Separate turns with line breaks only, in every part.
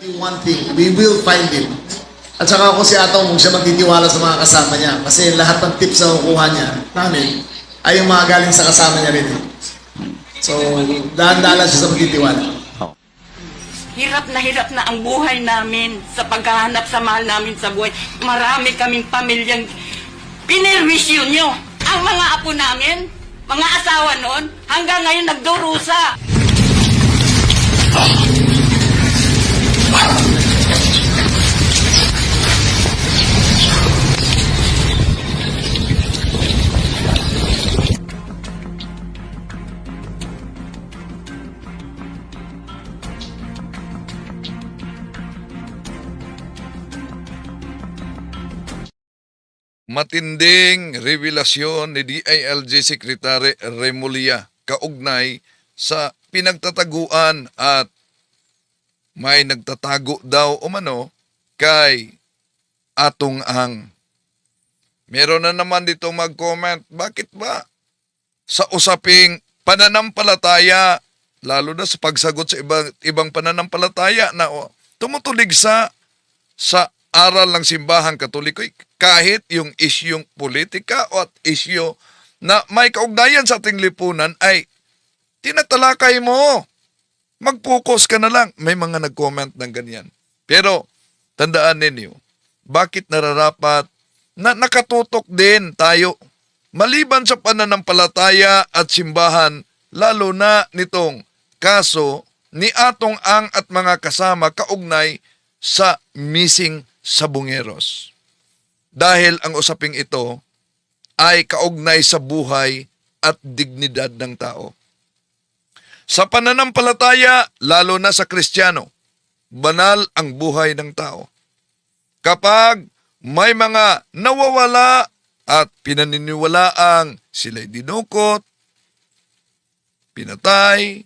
One thing, we will find him. At saka ako si Atong, huwag siya magtitiwala sa mga kasama niya. Kasi lahat ng tips na kukuha niya namin ay yung mga galing sa kasama niya rin. So, dahan-dahan siya sa magtitiwala.
Hirap na ang buhay namin sa paghahanap sa mahal namin sa buhay. Marami kaming pamilyang pinerwisyo nyo. Ang mga apo namin, mga asawa noon, hanggang ngayon nagdurusa.
Matinding revelasyon ni DILG Secretary Remulla kaugnay sa pinagtataguan at may nagtatago daw umano kay Atong Ang. Meron na naman dito mag-comment, bakit ba sa usaping pananampalataya, lalo na sa pagsagot sa ibang pananampalataya na tumutulig sa aral ng simbahang Katoliko, kahit yung isyong politika o at isyo na may kaugnayan sa ating lipunan ay tinatalakay mo. Mag-focus ka na lang. May mga nag-comment ng ganyan. Pero, tandaan ninyo, bakit nararapat na nakatutok din tayo maliban sa pananampalataya at simbahan, lalo na nitong kaso ni Atong Ang at mga kasama kaugnay sa missing Sabongeros. Dahil ang usaping ito ay kaugnay sa buhay at dignidad ng tao. Sa pananampalataya, lalo na sa Kristiyano, banal ang buhay ng tao. Kapag may mga nawawala at pinaniniwalaang sila'y dinukot, pinatay,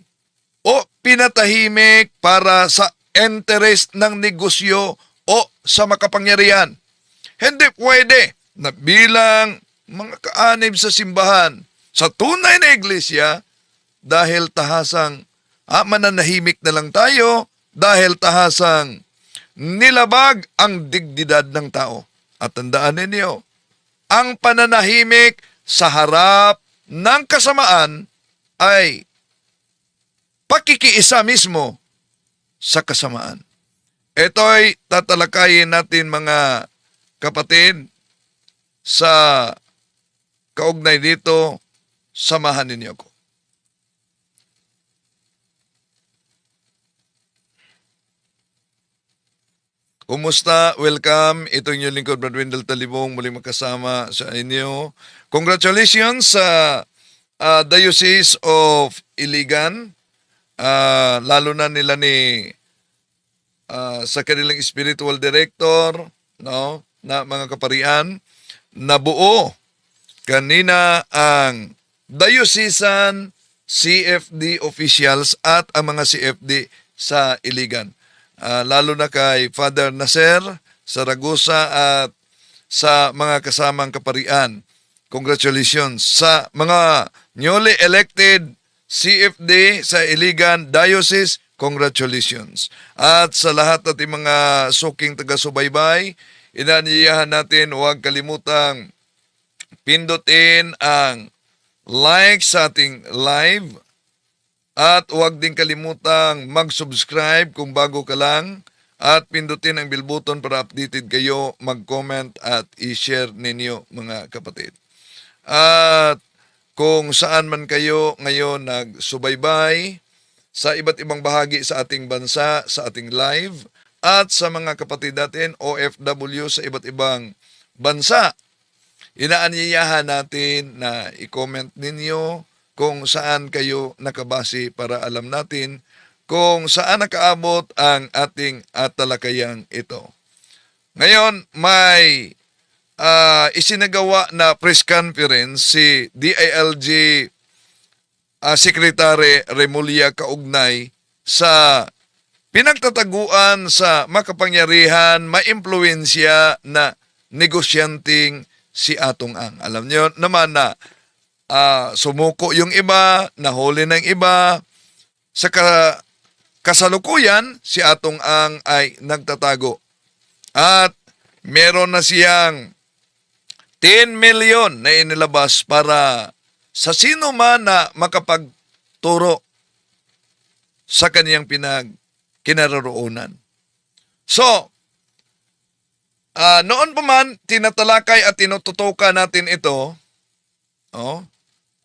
o pinatahimik para sa interest ng negosyo o sa makapangyarihan, hindi pwede na bilang mga kaanib sa simbahan, sa tunay na iglesia, dahil tahasang mananahimik na lang tayo, dahil tahasang nilabag ang dignidad ng tao. At tandaan ninyo, ang pananahimik sa harap ng kasamaan ay pakikiisa mismo sa kasamaan. Ito'y tatalakayin natin mga kapatid sa kaugnay dito, samahan ninyo ko. Kumusta? Welcome. Ito yung lingkod, Brad Wendell Talibong, muling magkasama sa inyo. Congratulations sa Diocese of Iligan. Lalo na nila ni sa kanilang spiritual director, no, na mga kaparian, nabuo kanina ang diocesan CFD officials at ang mga CFD sa Iligan. Lalo na kay Father Nasser Saragosa at sa mga kasamang kaparian. Congratulations sa mga newly elected CFD sa Iligan Diocese. Congratulations. At sa lahat nating mga suking taga-subaybay, inanyayahan natin huwag kalimutang pindutin ang like sa ating live at huwag din kalimutang mag-subscribe kung bago ka lang at pindutin ang bell button para updated kayo, mag-comment at i-share ninyo mga kapatid. At kung saan man kayo ngayon nagsubaybay sa iba't ibang bahagi sa ating bansa, sa ating live, at sa mga kapatid natin OFW sa iba't ibang bansa, inaanyayahan natin na i-comment ninyo kung saan kayo nakabase para alam natin kung saan nakaabot ang ating talakayang ito. Ngayon, may isinagawa na press conference si DILG Secretary Remulla kaugnay sa pinagtataguan sa makapangyarihan, maimpluwensya na negosyanteng si Atong Ang. Alam niyo naman na sumuko yung iba, nahuli ng iba, sa kasalukuyan si Atong Ang ay nagtatago. At meron na siyang 10 million na inilabas para sa sino man na makapagturo sa kaniyang kinaroroonan. So, noon pa man, tinatalakay at tinututukan natin ito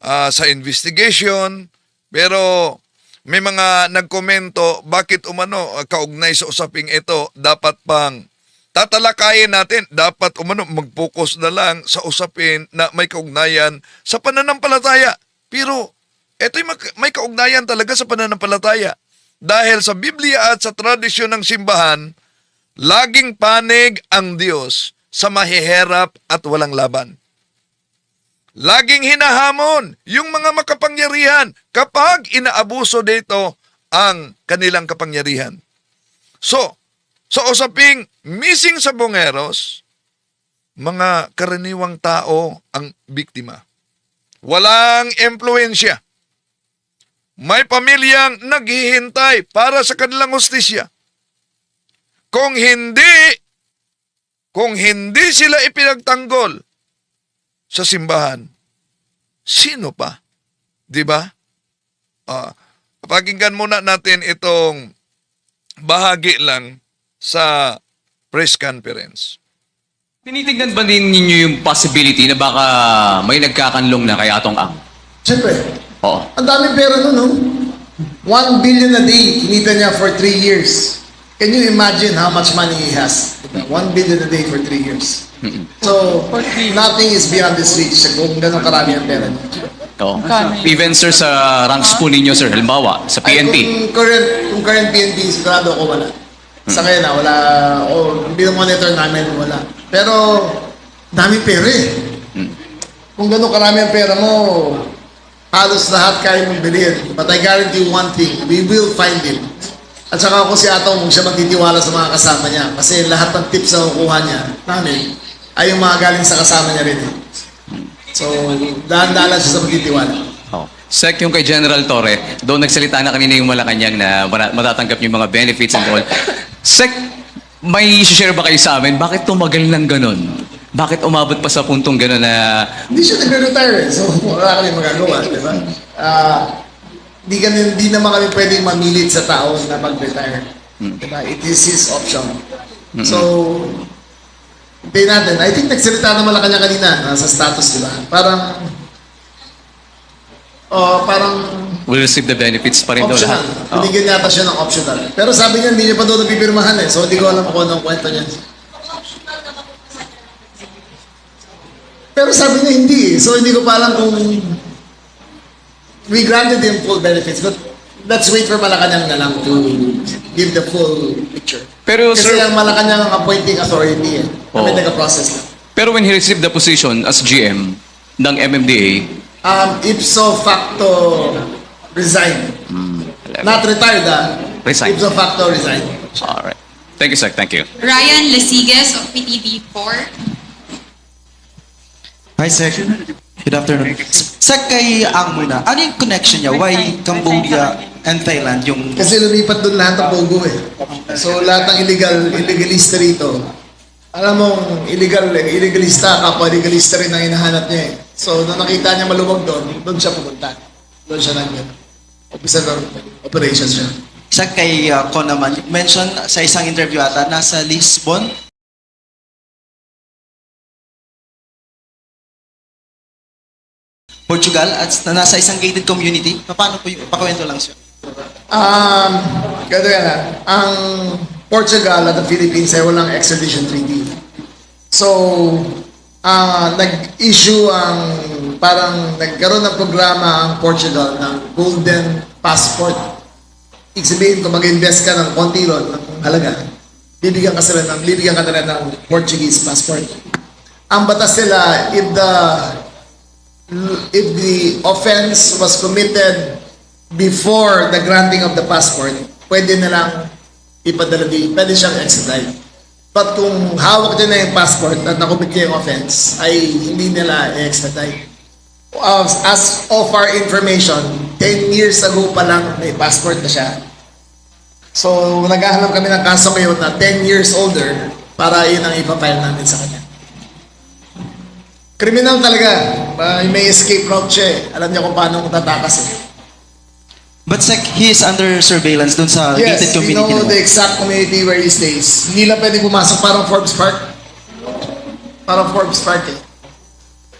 sa investigation, pero may mga nagkomento, bakit umano kaugnay sa usaping ito, dapat pang tatalakayin natin, dapat umano mag-focus na lang sa usapin na may kaugnayan sa pananampalataya. Pero ito'y may kaugnayan talaga sa pananampalataya. Dahil sa Biblia at sa tradisyon ng simbahan, laging panig ang Diyos sa mahihirap at walang laban. Laging hinahamon yung mga makapangyarihan kapag inaabuso dito ang kanilang kapangyarihan. So, sa usaping missing sa Bongeros, mga karaniwang tao ang biktima. Walang impluensya. May pamilyang naghihintay para sa kanilang hustisya. Kung hindi sila ipinagtanggol sa simbahan, sino pa? Di ba? Pakinggan muna natin itong bahagi lang sa press conference.
Tinitignan ba din ninyo yung possibility na baka may nagkakanlong na kay Atong Ang?
Siyempre,
Oo.
ang daming pera nun, no? 1 billion a day, kinita niya for 3 years. Can you imagine how much money he has? 1 billion a day for 3 years. So, nothing is beyond his reach kung gano'ng karami ang pera niya.
Oo. Even sir sa ranks po ninyo sir, halimbawa sa
Ay,
PNP.
kung current PNP, sigurado ko wala. Sa kanya na, wala. O, bilang monitor namin, wala. Pero, daming pera eh. Kung gano'ng karami ang pera mo, halos lahat kaya mong bilhin. But I guarantee you one thing, we will find him. At saka ako si Atong, huwag siya magtitiwala sa mga kasama niya. Kasi lahat ng tips na kukuha niya, namin, ay yung mga galing sa kasama niya rin eh. So, dahan-dahan siya sa magtitiwala.
Oh. Sec, yung kay General Torre, doon nagsalita na kanina yung Malacanang na matatanggap yung mga benefits and all. Sec, may share ba kayo sa amin? Bakit tumagal ng ganun? Bakit umabot pa sa puntong ganun na...
Hindi siya nagre-retire eh. So, wala kami magagawa, di ba? Di naman kami pwedeng mamilit sa tao na mag-retire. Diba? It is his option. So, hintayin natin. I think nagsalita naman lang kanya kanina sa status, di ba? Parang
will receive the benefits pa rin daw
optional.
lahat? Oh.
Binigyan yata siya ng optional. Pero sabi niya, hindi niya pa doon napipirmahan eh. So, hindi ko alam kung anong kwento niya. Pero sabi niya hindi eh. So, hindi ko pa alam kung we granted him full benefits. But let's wait for Malacanang na lang to give the full picture.
Pero
Kasi
sir,
ang Malacanang ang appointing authority eh. Kami
Oo.
taga-process lang.
pero when he received the position as GM ng MMDA,
Ipso facto resign. Not retired
Resign.
Ipso facto resign.
alright. Thank you, sir. Thank you.
Ryan Lasigas of PTV4.
Hi, sir. Good afternoon. Sa kay Ang muna, ano yung connection niya? Why Cambodia and Thailand yung...
Kasi lumipat doon lahat ng Pogo eh. So lahat ng illegalista rito, alam mong illegalista, kapwa illegalista rin ang hinahanap niya eh. So nung nakita niya maluwag doon siya pumunta. Doon siya officer of operations siya.
Sa kay Con naman, mention sa isang interview ata, nasa Lisbon, Portugal, at nasa isang gated community. Paano po yung, pakwento lang siya.
Ganito yan ha. Ang Portugal at the Philippines ay walang extradition treaty. So, nag-issue nagkaroon ng programa ang Portugal ng Golden Passport. Ibig sabihin, kung mag-invest ka ng konti ron, ng halaga, bibigyan ka nila ng Portuguese passport. Ang batas nila, if the offense was committed before the granting of the passport, pwede nilang pwede siyang extradite. But kung hawak niya na yung passport at nakumit niya yung offense, ay hindi nila extradite. As of our information, 10 years ago pa lang may passport na siya. So, naghahanap kami ng kaso ngayon na 10 years older para yun ang ipapile namin sa kanya. Criminal talaga. May escape route siya eh. Alam niya kung paano tatakas eh.
But Sec, he is under surveillance dun sa gated
Yes, we
community
know
naman.
the exact community where he stays. Hindi lang pwede pumasok parang Forbes Park. Parang Forbes Park eh.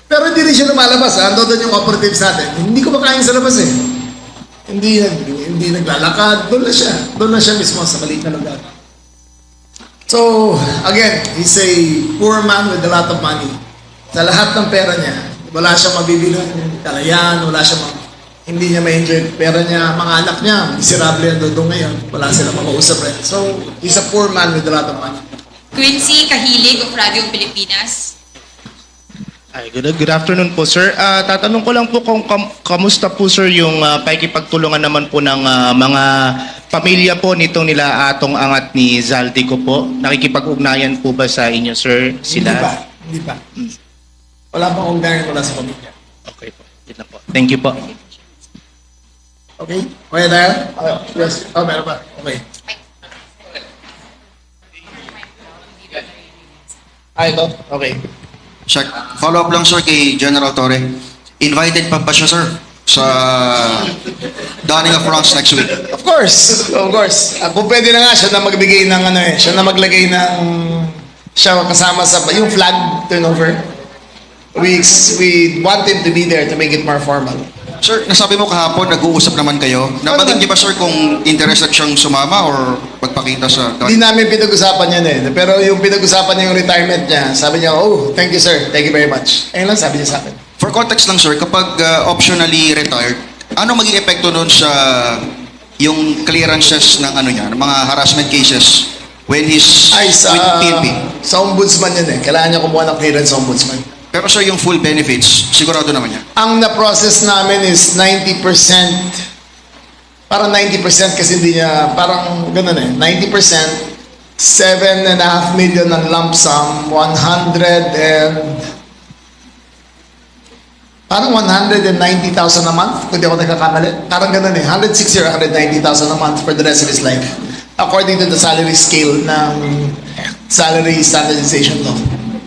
Pero hindi rin siya lumalabas. Ando doon yung operatives natin. Hindi ko makain sa labas eh. Hindi naglalakad. Doon na siya. Doon na siya mismo sa maliit na lugar. So, again, he's a poor man with a lot of money. Sa lahat ng pera niya, wala siyang mabibili ng kalayan, hindi niya ma-enjoy yung pera niya. Mga anak niya, miserable yan doon ngayon. Wala silang makausap rin. So, he's a poor man with a lot of money.
Quincy Kahilig of Radio Pilipinas.
Ay, good afternoon po, sir. Tatanong ko lang po kung kamusta po, sir, yung pakikipagtulungan naman po ng mga pamilya po nitong nila Atong Angat ni Zaldico po. Nakikipag-ugnayan po ba sa inyo, sir, sila?
Hindi pa. Wala pang ugnayan mula sa pamilya.
Okay po. Yun lang po. Thank you po.
Okay? Okay tayo? Yes. Oh, meron pa. Okay. Ito? Okay.
Check. Follow up lang sir kay General Torre. Invited pa ba siya sir sa Dawning of Bronx next week?
Of course. Kung pwede na nga, siya na magbigay ng siya na maglagay ng, siya kasama sa, yung flag turnover. We want him to be there to make it more formal.
Sir, nasabi mo kahapon, nag-uusap naman kayo. Nabanggit niyo ba sir kung interested siyang sumama or magpakita sa
Hindi namin pinag-usapan yan eh. Pero yung pinag-usapan niya yung retirement niya, sabi niya, oh, thank you sir, thank you very much. Ayun lang sabi niya sa akin.
For context lang sir, kapag optionally retired, ano maging epekto nun sa yung clearances ng niya, ng mga harassment cases when he's with PNP?
Sa ombudsman yan eh. Kailangan niya kumuha ng clearance sa ombudsman.
Pero sir, yung full benefits, sigurado naman niya.
Ang na-process namin is 90%. Parang 90% kasi hindi niya, parang ganun eh. 90%, 7.5 million ng lump sum, 190,000 a month, kung di ako nagkakamali. Parang ganun eh, 160 or 190,000 a month for the rest of his life. According to the salary scale ng salary standardization law.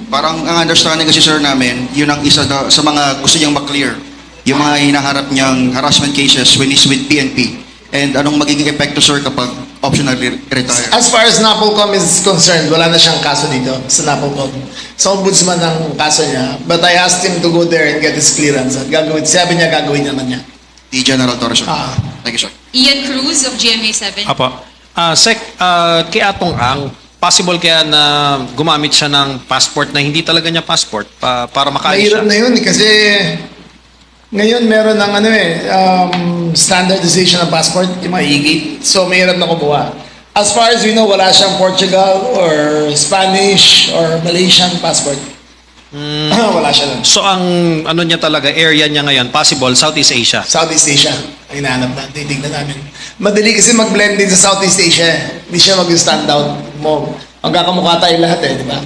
Parang ang understanding kasi sir namin, yun ang isa sa mga gusto niyang maklear. Yung mga hinaharap niyang harassment cases when he's with PNP. And anong magiging epekto sir kapag optionally retire?
As far as NAPOLCOM is concerned, wala na siyang kaso dito sa NAPOLCOM. Sa ombudsman ang kaso niya. But I asked him to go there and get his clearance. At sabi niya, gagawin naman niya.
Di General Torres sir.
Ah.
Thank you sir.
Ian Cruz of GMA7.
Apo. Sec, kay Atong Ang, possible kaya na gumamit siya ng passport na hindi talaga niya passport para makaalis siya?
Mahirap na yun eh, kasi ngayon meron ng standardization ng passport, yung mga e-gate. So mahirap na kumuha. As far as we know, wala siyang Portugal or Spanish or Malaysian passport. Wala siya nun.
So ang ano niya talaga, area niya ngayon, possible, Southeast Asia.
Southeast Asia, ang hinahanap natin, titignan namin. Madali kasi mag-blend din sa Southeast Asia. Hindi siya mag-stand out mo. Magkakamukha tayo lahat eh, di ba?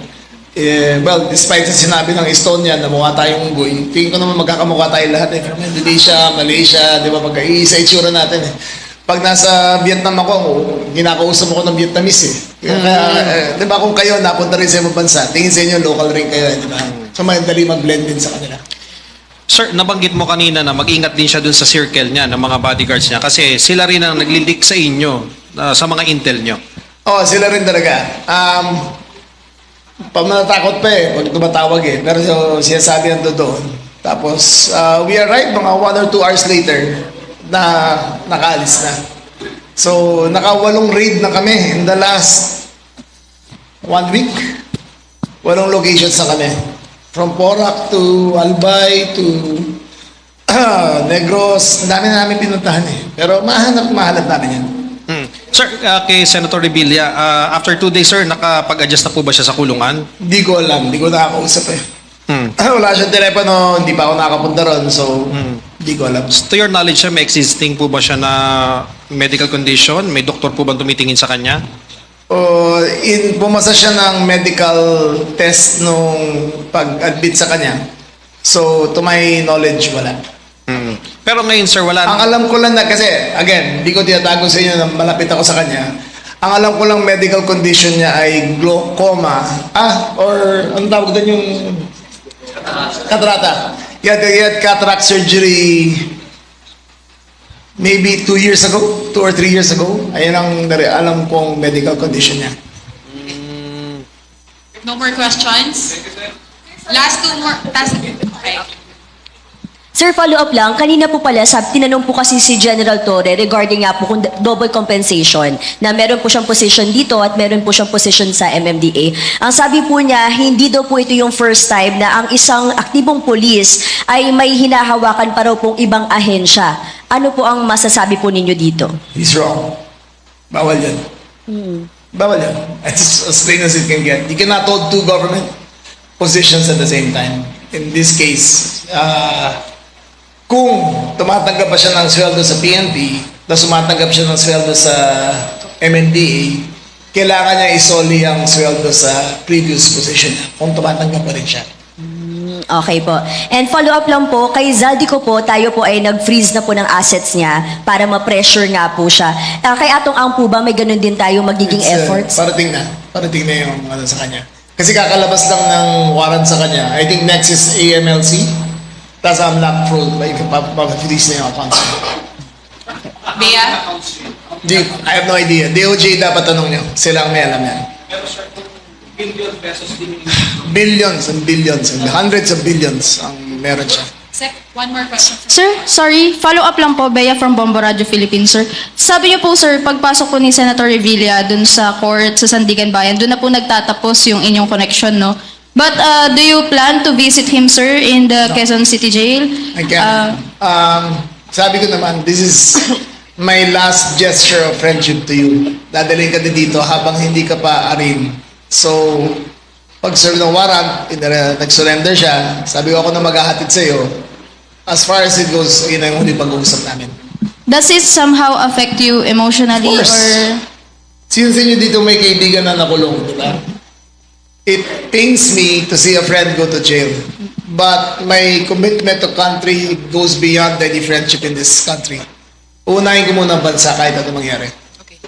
Well, despite sa sinabi ng Estonia na mukha tayong unggoy, tingin ko naman magkakamukha tayo lahat eh. From Indonesia, Malaysia, di ba? Magka-iisa itsura natin eh. Pag nasa Vietnam ako, kinakausap ako ng Vietnamese eh. Kaya, di ba kung kayo napunta rin sa ibang bansa, tingin sa inyo, local rin kayo, di ba? So, madali mag-blend din sa kanila.
Sir, nabanggit mo kanina na mag-ingat din siya dun sa circle niya, ng mga bodyguards niya, kasi sila rin ang naglilik sa inyo, sa mga intel niyo.
Oo, sila rin talaga. Pamanatakot pa eh, pag tumatawag eh. Pero sinasabi nando doon. Tapos, we arrived mga 1 or 2 hours later na nakaalis na. So, naka-8 raid na kami in the last 1 week. 8 locations na kami. From Porac to Albay to Negros. Ang dami na namin pinuntahan eh. Pero mahanap namin yan.
Sir, kay Senator Revilla, after 2 days, sir, nakapag-adjust na po ba siya sa kulungan?
Hindi ko alam. Hindi ko nakakausap eh. Wala siyang telepono. Hindi pa ako nakapunta ron. So, hindi ko alam.
To your knowledge, sir, may existing po ba siya na medical condition? May doktor po ba tumitingin sa kanya?
Pumasa siya ng medical test nung pag-admit sa kanya. So, to my knowledge, wala.
Pero ngayon, sir, wala
Ang alam ko lang na kasi, again, hindi ko tinatago sa inyo na malapit ako sa kanya. Ang alam ko lang medical condition niya ay glaucoma. Or ang tawag doon yung catarata. He had cataract surgery maybe 2 years ago, 2 or 3 years ago. Ayun ang alam kong medical condition niya.
No more questions? Last two more. Okay.
Sir, follow-up lang. Kanina po pala, tinanong po kasi si General Torre regarding nga po kung double compensation, na meron po siyang position dito at meron po siyang position sa MMDA. Ang sabi po niya, hindi daw po ito yung first time na ang isang aktibong polis ay may hinahawakan pa raw pong ibang ahensya. Ano po ang masasabi po ninyo dito?
He's wrong. Bawal yan. Bawal yan. It's as plain as it can get. You cannot hold two government positions at the same time. In this case, kung tumatanggap pa siya ng sweldo sa PNP, tapos tumatanggap siya ng sweldo sa MMDA, kailangan niya isoli ang sweldo sa previous position niya kung tumatanggap pa rin siya.
Okay po. And follow-up lang po, kay Zaldico po, tayo po ay nag-freeze na po ng assets niya para ma-pressure nga po siya. Kay Atong Ang po ba, may ganun din tayo magiging efforts?
Parating na. Parating na yung ano sa kanya. Kasi kakalabas lang ng warrant sa kanya. I think next is AMLC. Tapos I'm not fraud. Pag-freeze na yung accounts.
Bea?
I have no idea. DOJ dapat tanong niyo. Sila ang may alam yan. Billions and billions and hundreds of billions ang meron siya.
Sec, one more question.
Sir, sorry, follow-up lang po, Bea from Bombo Radio Philippines, sir. Sabi niyo po, sir, pagpasok po ni Senator Revilla dun sa court sa Sandigan Bayan, dun na po nagtatapos yung inyong connection, no? But do you plan to visit him, sir, in the Quezon City Jail?
Again, sabi ko naman, this is my last gesture of friendship to you. Dadalhin ka din dito habang hindi ka pa arin. So, pag-serve ng warrant, nag-surrender siya, sabi ko ako na maghahatid sa'yo. As far as it goes, yun ang huli pag-uusap namin.
Does it somehow affect you emotionally?
Of course.
Or
Since inyo dito may kaibigan na nakulong, di ba? It pains me to see a friend go to jail. But my commitment to country goes beyond any friendship in this country. Unahin ko muna ang bansa kahit ano mangyari.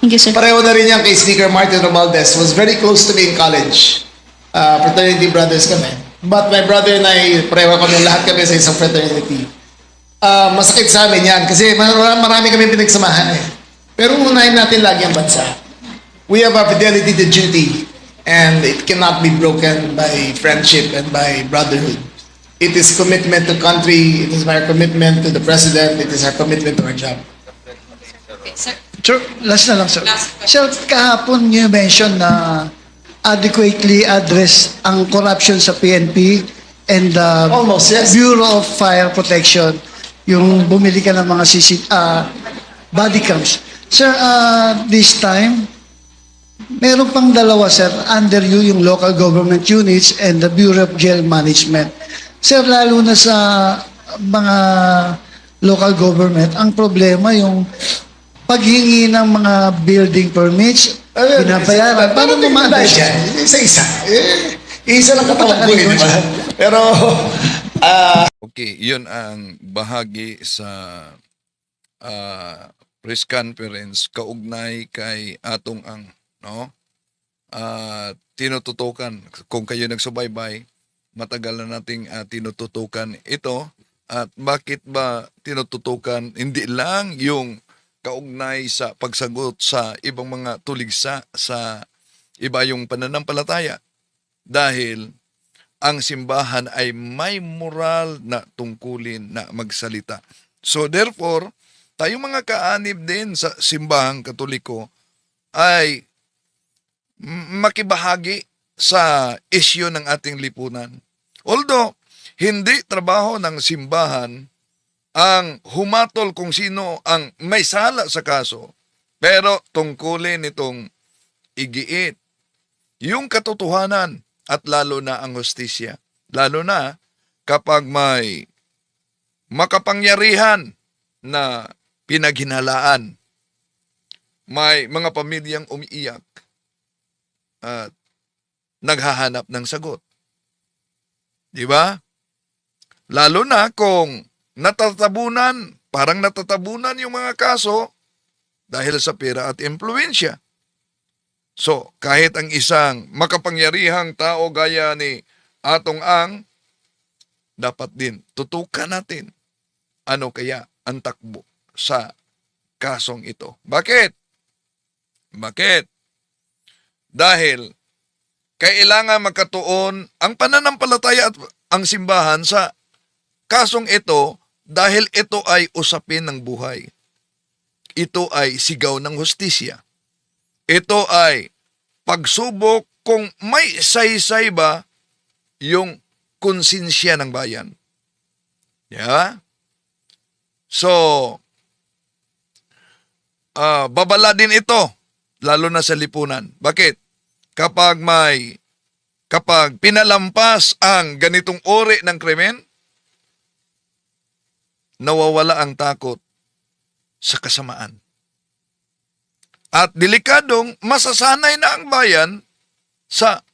thank you, sir.
Pareho na rin yan kay Speaker Martin Romualdez. Was very close to me in college. Fraternity brothers kami. But my brother and I, pareho kami, lahat kami sa isang fraternity. Masakit sa amin yan kasi marami kami pinagsamahan eh. Pero unahin natin lagi ang bansa. We have a fidelity to duty and it cannot be broken by friendship and by brotherhood. It is commitment to country, it is our commitment to the president, it is our commitment to our job.
Okay, sir.
Sir, last na lang, sir.
Last question.
Sir, kahapon you mentioned na adequately address ang corruption sa PNP and the
Almost, yes.
Bureau of Fire Protection, yung bumili ka ng mga body cams. Sir, this time, meron pang dalawa, sir, under you, yung local government units and the Bureau of Jail Management. Sir, lalo na sa mga local government, ang problema yung paghingi ng mga building permits, binabayaran. Paano ma-address yan?
Isa-isa. Isa lang katawan ko, di ba? Pero,
Okay, yun ang bahagi sa press conference kaugnay kay Atong Ang, no? Tinututukan, kung kayo nagsubaybay, matagal na nating tinututukan ito. At bakit ba tinututukan? Hindi lang yung kaugnay sa pagsagot sa ibang mga tuligsa sa iba yung pananampalataya. Dahil ang simbahan ay may moral na tungkulin na magsalita. So therefore, tayong mga kaanib din sa simbahang Katoliko ay makibahagi sa isyu ng ating lipunan. Although, hindi trabaho ng simbahan ang humatol kung sino ang may sala sa kaso, pero tungkulin itong igiit yung katotohanan at lalo na ang hustisya. Lalo na kapag may makapangyarihan na pinaghinalaan, may mga pamilyang umiiyak at naghahanap ng sagot. Di ba? Lalo na kung parang natatabunan yung mga kaso dahil sa pera at impluensya. So, kahit ang isang makapangyarihang tao gaya ni Atong Ang, dapat din tutukan natin ano kaya ang takbo sa kasong ito. Bakit? Bakit? Dahil kailangan magkatuon ang pananampalataya at ang simbahan sa kasong ito dahil ito ay usapin ng buhay. Ito ay sigaw ng hustisya. Ito ay pagsubok kung may saysay ba yung konsensya ng bayan. Yeah? So, babala din ito, lalo na sa lipunan. Bakit? Kapag pinalampas ang ganitong uri ng krimen, nawawala ang takot sa kasamaan. At delikadong masasanay na ang bayan sa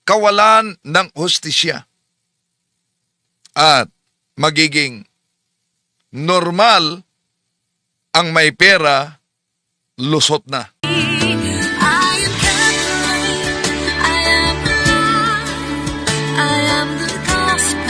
kawalan ng hustisya. At magiging normal ang may pera, lusot na.
I am the gospel.